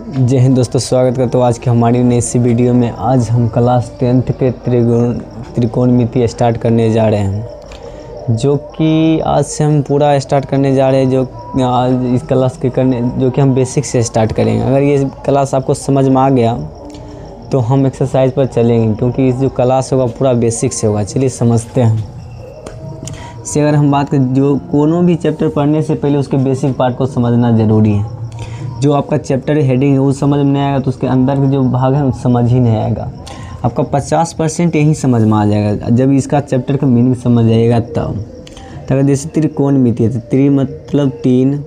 जय हिंद दोस्तों, स्वागत करता हूँ आज की हमारी नई सी वीडियो में। आज हम क्लास 10th के त्रिकोणमिति स्टार्ट करने जा रहे हैं, जो कि आज से हम पूरा स्टार्ट करने जा रहे हैं। जो आज इस क्लास के करने जो कि हम बेसिक से स्टार्ट करेंगे। अगर ये क्लास आपको समझ में आ गया तो हम एक्सरसाइज पर चलेंगे, क्योंकि इस जो क्लास होगा पूरा बेसिक से होगा। चलिए समझते हैं। इससे अगर हम बात करें, जो कोनो भी चैप्टर पढ़ने से पहले उसके बेसिक पार्ट को समझना ज़रूरी है। जो आपका चैप्टर हेडिंग है वो समझ में नहीं आएगा तो उसके अंदर के जो भाग है वो समझ ही नहीं आएगा। आपका 50% यही समझ में आ जाएगा जब इसका चैप्टर का मीनिंग समझ आएगा तब। तो अगर जैसे त्रिकोणमिति है तो त्रि मतलब तीन,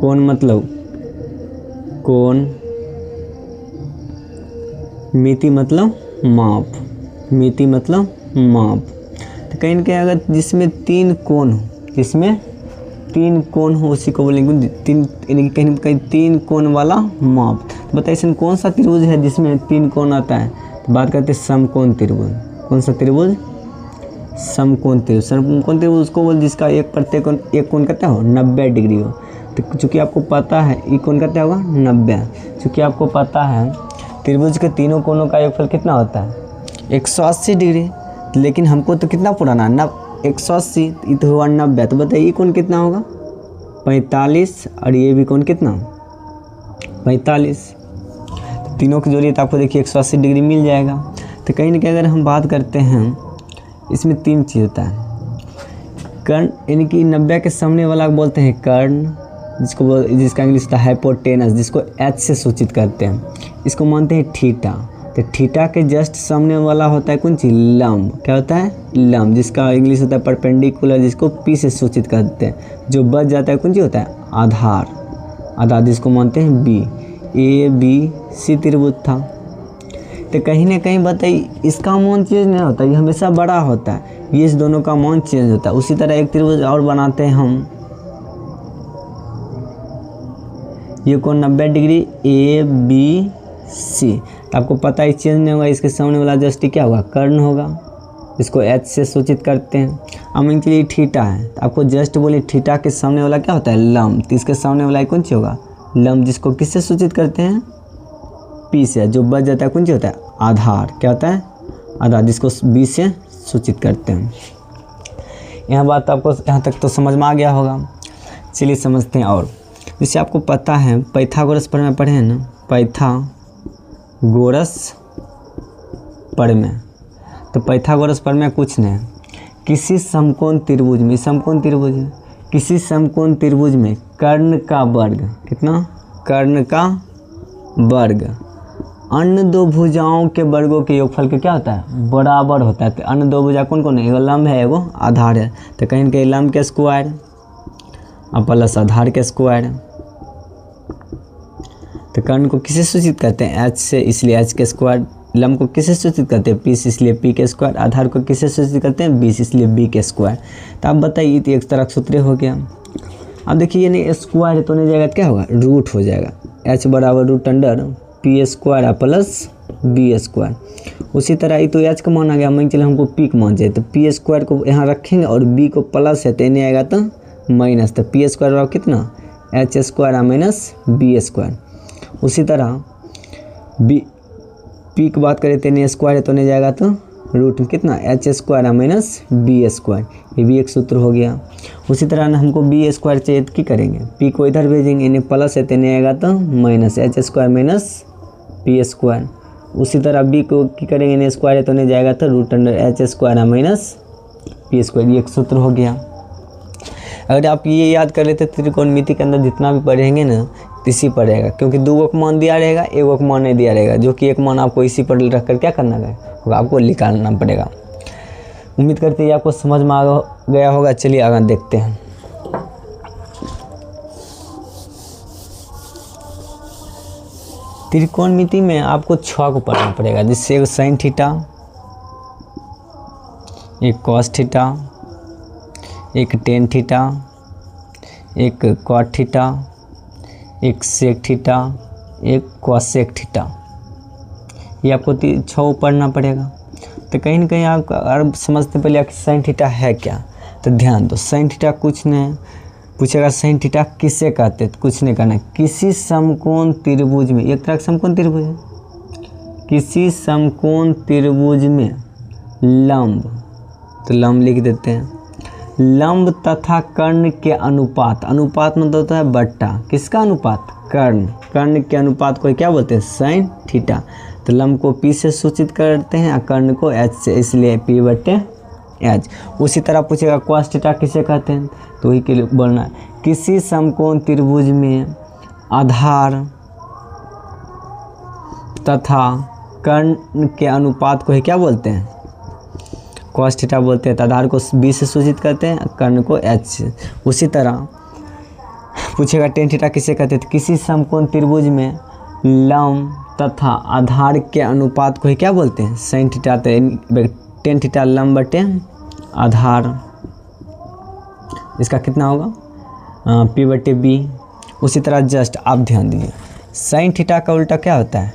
कोण मतलब कोण, मिति मतलब माप, मिति मतलब माप। तो कहीं ना कहीं अगर जिसमें तीन कोण हो, जिसमें तीन कोण हो उसी को बोलेंगे तीन, कहीं ना कहीं तीन कोण वाला माप। तो बताइए इसमें कौन सा त्रिभुज है जिसमें तीन कोण आता है? तो बात करते हैं समकोण त्रिभुज। कौन सा त्रिभुज? समकोण त्रिभुज। समकोण त्रिभुज उसको बोल जिसका एक प्रत्येक एक कोण कितना हो 90 डिग्री हो। तो चूँकि आपको पता है ये कोण कितना होगा 90। चूँकि आपको पता है त्रिभुज के तीनों कोणों का योगफल कितना होता है 180 डिग्री। लेकिन हमको तो कितना पुराना 180, ये तो हुआ 90। तो बताइए ये कोण कितना होगा 45, और ये भी कोण कितना 45। तो तीनों की जोड़िए तो आपको देखिए 180 डिग्री मिल जाएगा। तो कहीं ना कहीं अगर हम बात करते हैं इसमें तीन चीज़ होता है। कर्ण यानी कि 90 के सामने वाला बोलते हैं कर्ण, जिसका इंग्लिश होता है हाइपोटेनस, जिसको एच से सूचित करते हैं। इसको मानते हैं थीटा। तो थीटा के जस्ट सामने वाला होता है कौन चीज? लंब। क्या होता है? लंब, जिसका इंग्लिश होता है परपेंडिकुलर, जिसको पी से सूचित करते हैं। जो बच जाता है कौन चीज होता है? आधार। आधार जिसको मानते हैं बी। ए बी सी त्रिभुज था। तो कहीं ना कहीं बताइए इसका मान चेंज नहीं होता, ये हमेशा बड़ा होता है। ये इस दोनों का मान चेंज होता है। उसी तरह एक त्रिभुज और बनाते हैं हम। ये कोण 90 डिग्री ए बी सी। तो आपको पता है चेंज नहीं होगा, इसके सामने वाला जस्ट क्या होगा? कर्ण होगा, इसको एच से सूचित करते हैं। अब मान के लिए थीटा है तो आपको जस्ट बोले थीटा के सामने वाला क्या होता है? लंब। तो इसके सामने वाला कौन सी होगा? लंब, जिसको किससे सूचित करते हैं? पी से। जो बच जाता है कौन सी होता है? आधार। क्या होता है? आधार, जिसको बी से सूचित करते हैं। यहाँ बात आपको यहाँ तक तो समझ में आ गया होगा। चलिए समझते हैं। और जैसे आपको पता है पाइथागोरस पर में पढ़े हैं ना, पाइथागोरस प्रमेय। तो पाइथागोरस प्रमेय कुछ नहीं, किसी समकोण त्रिभुज में, समकोण त्रिभुज है, किसी समकोण त्रिभुज में कर्ण का वर्ग कितना? कर्ण का वर्ग अन्य दो भुजाओं के वर्गों के योगफल के क्या होता है? बराबर होता है। तो अन्य दो भुजा कौन कौन है? एगो लंब है, एगो आधार है। तो कहीं कहीं लंब के स्क्वायर और प्लस आधार के स्क्वायर। तो कर्ण को किसे सूचित करते हैं? एच से, इसलिए एच के स्क्वायर। लंब को किसे सूचित करते हैं? पी से, इसलिए पी के स्क्वायर। आधार को किसे सूचित करते हैं? बी से, इसलिए बी के स्क्वायर। तो आप बताइए तो एक तरह का सूत्र हो गया। अब देखिए ये नहीं स्क्वायर है तो नहीं जाएगा, क्या होगा? रूट हो जाएगा। एच बराबर root under P square plus B square. उसी तरह ये तो एच का मान आ गया, मान चले हमको पी का मान चाहिए। तो पी स्क्वायर को यहाँ रखेंगे और बी को प्लस है तो नहीं आएगा तो माइनस। तो पी स्क्वायर बराबर कितना? H square minus B square. उसी तरह बी पी की बात करें तो नहीं स्क्वायर है तो नहीं जाएगा तो रूट कितना? H square minus B square. ये भी एक सूत्र हो गया। उसी तरह ना हमको बी स्क्वायर चाहिए तो क्या करेंगे? पी को इधर भेजेंगे, इन्हें प्लस है तो नहीं आएगा तो minus H square minus P square. उसी तरह बी को क्या करेंगे? इन्हें स्क्वायर है तो नहीं जाएगा तो root under H square minus P square. ये एक सूत्र हो गया। अगर आप ये याद कर लेते त्रिकोणमिति के अंदर जितना भी पढ़ेंगे ना इसी पर रहेगा, क्योंकि दो का मान दिया रहेगा, एक का मान नहीं दिया रहेगा, जो कि एक मान आपको इसी पर रख कर क्या करना होगा? आपको निकालना पड़ेगा। उम्मीद करते हैं आपको समझ में आ गया होगा। चलिए आगे देखते हैं। त्रिकोणमिति में आपको 6 को पढ़ना पड़ेगा, जिससे एक साइन थीटा, एक कॉस थीटा, एक टेन थीटा, एक कॉट थीटा, एक सेक थीटा, एक कॉसेक थीटा। ये आपको 6 पढ़ना पड़ेगा। तो कहीं ना कहीं आप समझते पहले साइन थीटा है क्या? तो ध्यान दो, साइन थीटा कुछ नहीं पूछेगा sin थीटा किससे कहते हैं, तो कुछ नहीं करना है, किसी समकोण त्रिभुज में, एक तरह का समकोण त्रिभुज है, किसी समकोण त्रिभुज में लंब, तो लंब लिख देते हैं, लंब तथा कर्ण के अनुपात, अनुपात मतलब होता है बट्टा, किसका अनुपात, कर्ण, कर्ण के अनुपात को क्या बोलते हैं, sin थीटा। तो लंब को P से सूचित करते हैं और कर्ण को H से, इसलिए P/H। उसी तरह पूछेगा cos थीटा किसे कहते हैं, तो वही के लिए बोलना है, किसी समकोण त्रिभुज में आधार तथा कर्ण के अनुपात को ही क्या बोलते हैं, cos थीटा बोलते हैं। तो आधार को B से सूचित करते हैं, कर्ण को H से। उसी तरह पूछेगा tan थीटा किसे कहते हैं, तो किसी समकोण त्रिभुज में लंब तथा आधार के अनुपात को ही क्या बोलते हैं, sin थीटा। तो tan थीटा लंब बटे आधार, इसका कितना होगा, P/B। उसी तरह जस्ट आप ध्यान दीजिए, sin थीटा का उल्टा क्या होता है,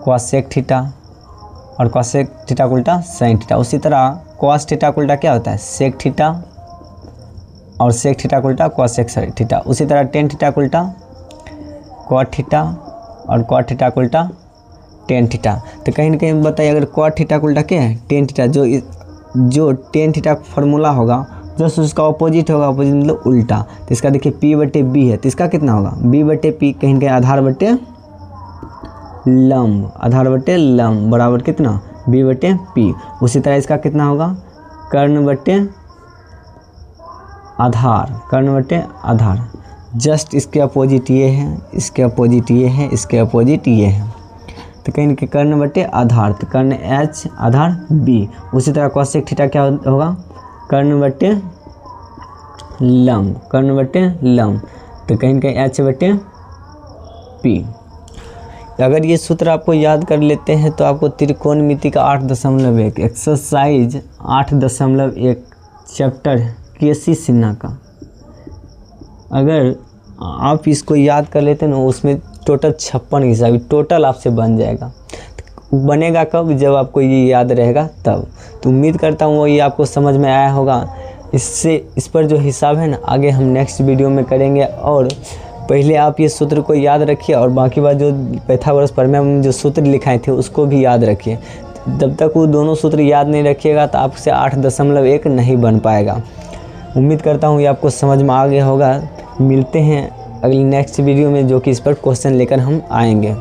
cosec थीटा, और cosec थीटा का उल्टा sin थीटा। उसी तरह cos थीटा का उल्टा क्या होता है, sec थीटा, और sec थीटा का उल्टा cosec थीटा। उसी तरह tan थीटा का उल्टा cot थीटा, और cot थीटा का उल्टा tan थीटा। तो कहीं ना कहीं बताइए, अगर cot थीटा का उल्टा क्या है, tan थीटा, जो tan थीटा फार्मूला होगा जस्ट उसका ऑपोजिट होगा, ऑपोजिट मतलब उल्टा। तो इसका देखिए P/B है, तो इसका कितना होगा, B/P, कहीं ना कहीं आधार बटे लंब, आधार बटे लंब बराबर कितना, B/P। उसी तरह इसका कितना होगा, कर्ण बटे आधार, कर्ण बटे आधार, जस्ट इसके अपोजिट ये है, इसके अपोजिट ये है, इसके अपोजिट ये है। तो कहीं ना कहीं कर्ण बटे आधार, तो कर्ण H, आधार B। उसी तरह cosec थीटा क्या होगा, कर्ण बटे लंब, कर्ण बटे लंब, तो कहीं ना कहीं H/P। अगर ये सूत्र आपको याद कर लेते हैं तो आपको त्रिकोणमिति का 8.1 एक्सरसाइज 8.1 चैप्टर KC सिन्हा का, अगर आप इसको याद कर लेते हैं ना, उसमें टोटल 56 हिसाब टोटल आपसे बन जाएगा। बनेगा कब, जब आपको ये याद रहेगा तब। तो उम्मीद करता हूँ वो ये आपको समझ में आया होगा। इस पर जो हिसाब है ना, आगे हम नेक्स्ट वीडियो में करेंगे। और पहले आप ये सूत्र को याद रखिए, और बाकी बात जो पाइथागोरस प्रमेय में जो सूत्र लिखाए थे उसको भी याद रखिए। जब तक वो दोनों सूत्र याद नहीं रखिएगा तो आपसे 8.1 नहीं बन पाएगा। उम्मीद करता हूँ ये आपको समझ में आ गया होगा। मिलते हैं अगली नेक्स्ट वीडियो में, जो कि इस पर क्वेश्चन लेकर हम आएंगे।